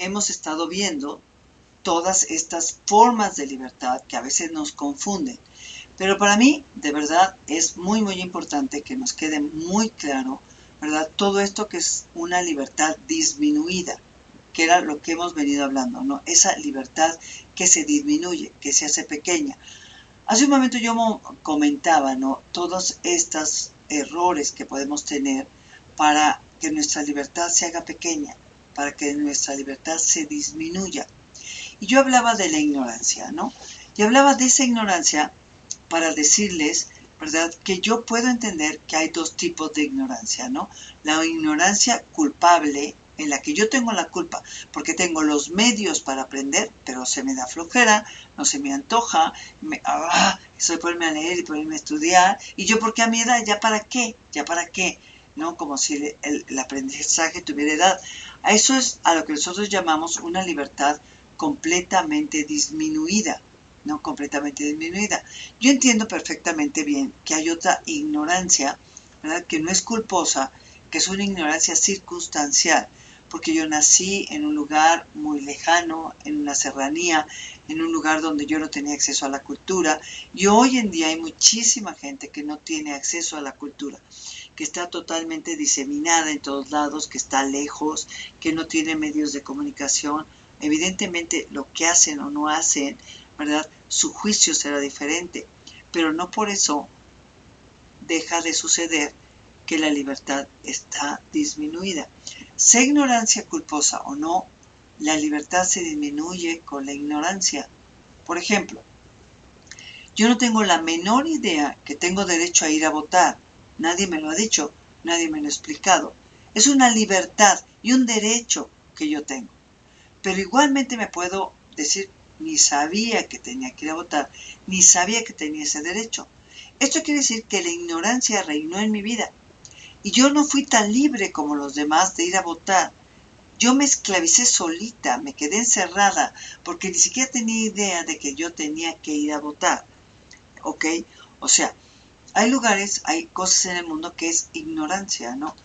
hemos estado viendo todas estas formas de libertad que a veces nos confunden. Pero para mí, de verdad, es muy, muy importante que nos quede muy claro, ¿verdad? Todo esto que es una libertad disminuida, que era lo que hemos venido hablando, ¿no? Esa libertad que se disminuye, que se hace pequeña. Hace un momento yo comentaba, ¿no? Todos estos errores que podemos tener para que nuestra libertad se haga pequeña, para que nuestra libertad se disminuya. Y yo hablaba de la ignorancia, ¿no? Y hablaba de esa ignorancia para decirles, ¿verdad?, que yo puedo entender que hay dos tipos de ignorancia, ¿no? La ignorancia culpable, en la que yo tengo la culpa, porque tengo los medios para aprender, pero se me da flojera, no se me antoja, eso de ponerme a leer y ponerme a estudiar, y yo porque a mi edad, ¿ya para qué? ¿Ya para qué? ¿No? Como si el aprendizaje tuviera edad. A eso es a lo que nosotros llamamos una libertad completamente disminuida, ¿no? Completamente disminuida. Yo entiendo perfectamente bien que hay otra ignorancia, ¿verdad?, que no es culposa, que es una ignorancia circunstancial, porque yo nací en un lugar muy lejano, en una serranía, en un lugar donde yo no tenía acceso a la cultura, y hoy en día hay muchísima gente que no tiene acceso a la cultura, que está totalmente diseminada en todos lados, que está lejos, que no tiene medios de comunicación. Evidentemente lo que hacen o no hacen, ¿verdad?, su juicio será diferente, pero no por eso deja de suceder que la libertad está disminuida. Sea ignorancia culposa o no, la libertad se disminuye con la ignorancia. Por ejemplo, yo no tengo la menor idea que tengo derecho a ir a votar. Nadie me lo ha dicho, nadie me lo ha explicado. Es una libertad y un derecho que yo tengo. Pero igualmente me puedo decir, ni sabía que tenía que ir a votar, ni sabía que tenía ese derecho. Esto quiere decir que la ignorancia reinó en mi vida. Y yo no fui tan libre como los demás de ir a votar. Yo me esclavicé solita, me quedé encerrada, porque ni siquiera tenía idea de que yo tenía que ir a votar. ¿Ok? O sea, hay lugares, hay cosas en el mundo que es ignorancia, ¿no?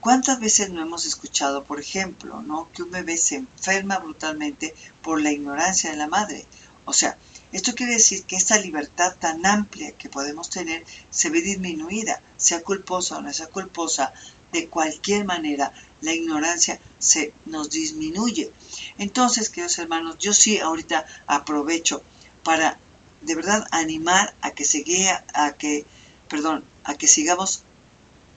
¿Cuántas veces no hemos escuchado, por ejemplo, ¿no?, que un bebé se enferma brutalmente por la ignorancia de la madre? O sea, esto quiere decir que esta libertad tan amplia que podemos tener se ve disminuida, sea culposa o no sea culposa, de cualquier manera la ignorancia se nos disminuye. Entonces, queridos hermanos, yo sí ahorita aprovecho para de verdad animar a que sigamos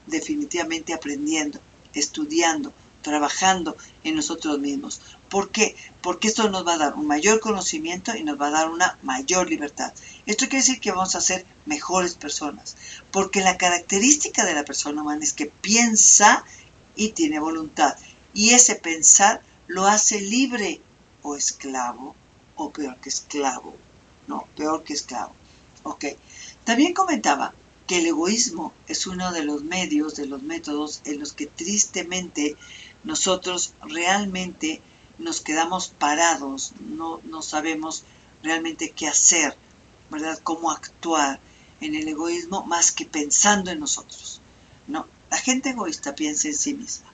definitivamente aprendiendo, estudiando, trabajando en nosotros mismos. ¿Por qué? Porque esto nos va a dar un mayor conocimiento y nos va a dar una mayor libertad. Esto quiere decir que vamos a ser mejores personas, porque la característica de la persona humana es que piensa y tiene voluntad, y ese pensar lo hace libre o esclavo, o peor que esclavo, no, peor que esclavo. Ok, también comentaba que el egoísmo es uno de los medios, de los métodos en los que tristemente nosotros realmente nos quedamos parados, no sabemos realmente qué hacer, ¿verdad?, cómo actuar en el egoísmo más que pensando en nosotros, ¿no? La gente egoísta piensa en sí misma.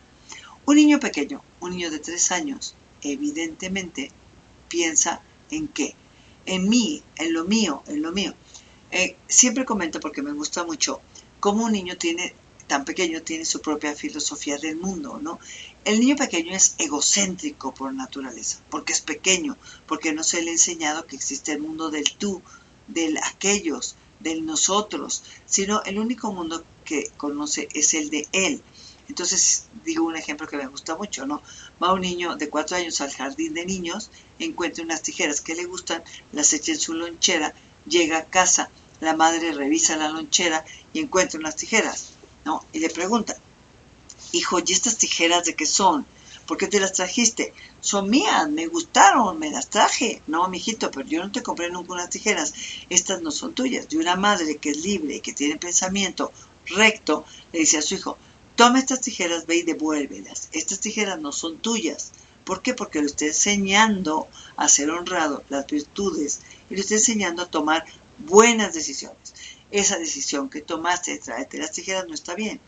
Un niño pequeño, un niño de 3 años, evidentemente piensa en qué, en mí, en lo mío, en lo mío. Siempre comento, porque me gusta mucho, cómo un niño tan pequeño tiene su propia filosofía del mundo, ¿no? El niño pequeño es egocéntrico por naturaleza, porque es pequeño, porque no se le ha enseñado que existe el mundo del tú, del aquellos, del nosotros, sino el único mundo que conoce es el de él. Entonces, digo un ejemplo que me gusta mucho, ¿no? Va un niño de 4 años al jardín de niños, encuentra unas tijeras que le gustan, las echa en su lonchera, llega a casa, la madre revisa la lonchera y encuentra unas tijeras, ¿no? Y le pregunta, hijo, ¿y estas tijeras de qué son? ¿Por qué te las trajiste? Son mías, me gustaron, me las traje. No, mijito, pero yo no te compré nunca unas tijeras. Estas no son tuyas. Y una madre que es libre y que tiene pensamiento recto, le dice a su hijo, toma estas tijeras, ve y devuélvelas. Estas tijeras no son tuyas. ¿Por qué? Porque lo está enseñando a ser honrado, las virtudes, y lo está enseñando a tomar buenas decisiones. Esa decisión que tomaste de traerte las tijeras no está bien.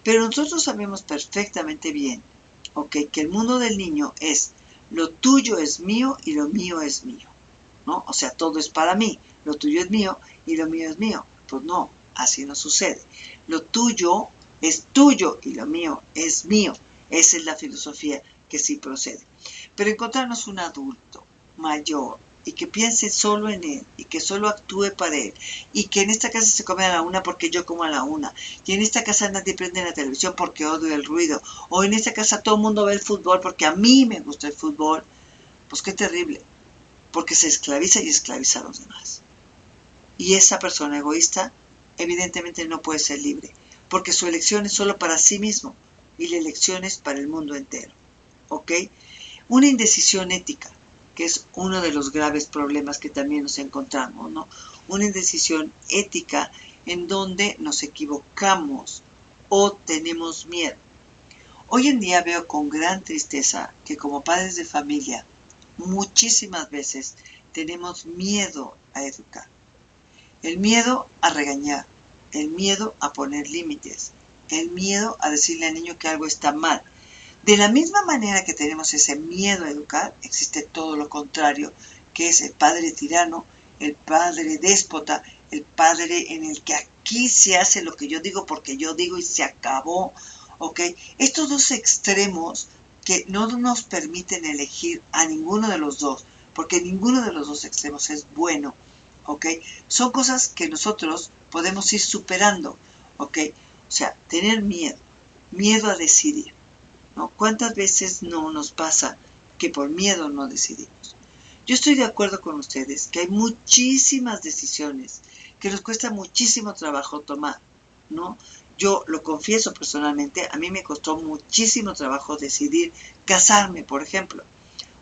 Pero nosotros sabemos perfectamente bien, ¿ok?, que el mundo del niño es lo tuyo es mío y lo mío es mío, ¿no? O sea, todo es para mí, lo tuyo es mío y lo mío es mío. Pues no, así no sucede. Lo tuyo es tuyo y lo mío es mío. Esa es la filosofía que sí procede. Pero encontrarnos un adulto mayor y que piense solo en él y que solo actúe para él y que en esta casa se come a la una porque yo como a la una y en esta casa nadie prende la televisión porque odio el ruido o en esta casa todo el mundo ve el fútbol porque a mí me gusta el fútbol, pues qué terrible, porque se esclaviza y esclaviza a los demás. Y esa persona egoísta evidentemente no puede ser libre, porque su elección es solo para sí mismo y la elección es para el mundo entero. ¿Ok? Una indecisión ética, que es uno de los graves problemas que también nos encontramos, ¿no? Una indecisión ética en donde nos equivocamos o tenemos miedo. Hoy en día veo con gran tristeza que como padres de familia muchísimas veces tenemos miedo a educar. El miedo a regañar, el miedo a poner límites, el miedo a decirle al niño que algo está mal. De la misma manera que tenemos ese miedo a educar, existe todo lo contrario, que es el padre tirano, el padre déspota, el padre en el que aquí se hace lo que yo digo porque yo digo y se acabó, ¿ok? Estos dos extremos que no nos permiten elegir a ninguno de los dos, porque ninguno de los dos extremos es bueno, ¿ok? Son cosas que nosotros podemos ir superando, ¿ok? O sea, tener miedo, miedo a decidir, ¿no? ¿Cuántas veces no nos pasa que por miedo no decidimos? Yo estoy de acuerdo con ustedes que hay muchísimas decisiones que nos cuesta muchísimo trabajo tomar, ¿no? Yo lo confieso personalmente, a mí me costó muchísimo trabajo decidir casarme, por ejemplo,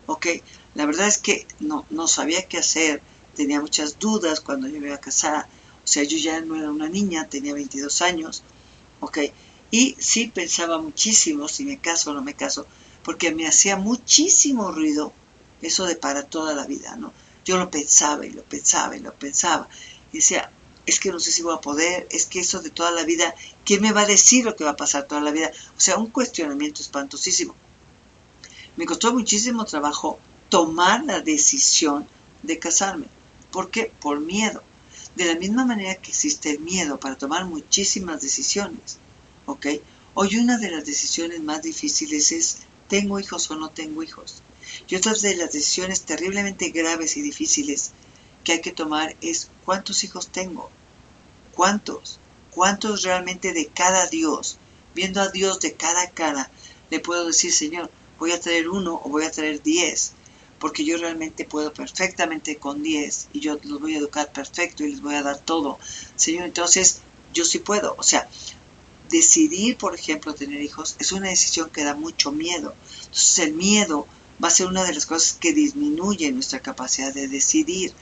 ¿ok? La verdad es que no sabía qué hacer, tenía muchas dudas cuando yo me iba a casar, o sea, yo ya no era una niña, tenía 22 años, ¿ok? Y sí pensaba muchísimo si me caso o no me caso, porque me hacía muchísimo ruido eso de para toda la vida, ¿no? Yo lo pensaba y lo pensaba y lo pensaba. Y decía, es que no sé si voy a poder, es que eso de toda la vida, ¿quién me va a decir lo que va a pasar toda la vida? O sea, un cuestionamiento espantosísimo. Me costó muchísimo trabajo tomar la decisión de casarme. ¿Por qué? Por miedo. De la misma manera que existe el miedo para tomar muchísimas decisiones, ¿ok? Hoy una de las decisiones más difíciles es, ¿tengo hijos o no tengo hijos? Y otra de las decisiones terriblemente graves y difíciles que hay que tomar es, ¿cuántos hijos tengo? ¿Cuántos? ¿Cuántos realmente de cada Dios? Viendo a Dios de cara a cara, le puedo decir, Señor, voy a traer uno o voy a traer 10, porque yo realmente puedo perfectamente con 10 y yo los voy a educar perfecto y les voy a dar todo. Señor, entonces yo sí puedo. O sea, decidir, por ejemplo, tener hijos es una decisión que da mucho miedo. Entonces el miedo va a ser una de las cosas que disminuye nuestra capacidad de decidir.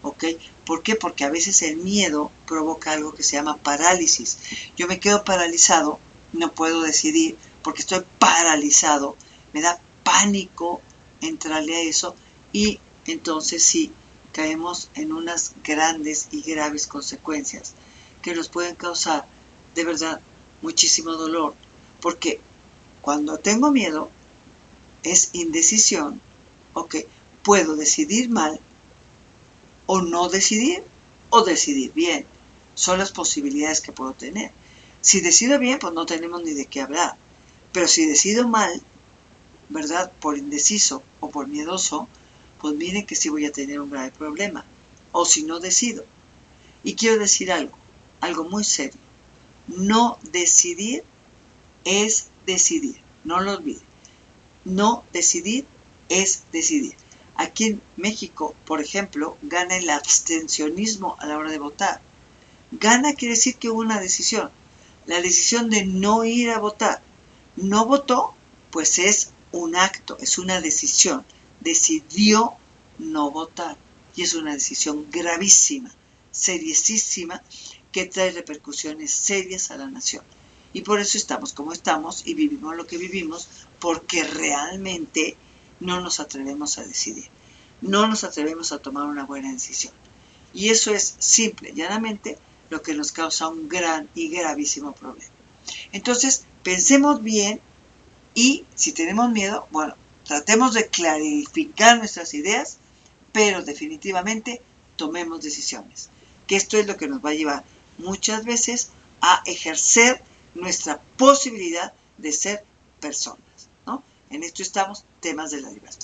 ¿Ok? ¿Por qué? Porque a veces el miedo provoca algo que se llama parálisis. Yo me quedo paralizado, no puedo decidir porque estoy paralizado, me da pánico entrarle a eso y entonces sí, caemos en unas grandes y graves consecuencias que nos pueden causar de verdad muchísimo dolor, porque cuando tengo miedo es indecisión, ¿ok? Puedo decidir mal o no decidir o decidir bien. Son las posibilidades que puedo tener. Si decido bien, pues no tenemos ni de qué hablar. Pero si decido mal, ¿verdad? Por indeciso o por miedoso, pues miren que sí voy a tener un grave problema. O si no decido. Y quiero decir algo muy serio. No decidir es decidir. No lo olviden. No decidir es decidir. Aquí en México, por ejemplo, gana el abstencionismo a la hora de votar. Gana quiere decir que hubo una decisión. La decisión de no ir a votar. No votó, pues es un acto, es una decisión. Decidió no votar. Y es una decisión gravísima, seriosísima, que trae repercusiones serias a la nación. Y por eso estamos como estamos y vivimos lo que vivimos, porque realmente no nos atrevemos a decidir. No nos atrevemos a tomar una buena decisión. Y eso es simple, llanamente, lo que nos causa un gran y gravísimo problema. Entonces, pensemos bien y si tenemos miedo, bueno, tratemos de clarificar nuestras ideas, pero definitivamente tomemos decisiones. Que esto es lo que nos va a llevar muchas veces a ejercer nuestra posibilidad de ser personas, ¿no? En esto estamos, temas de la libertad.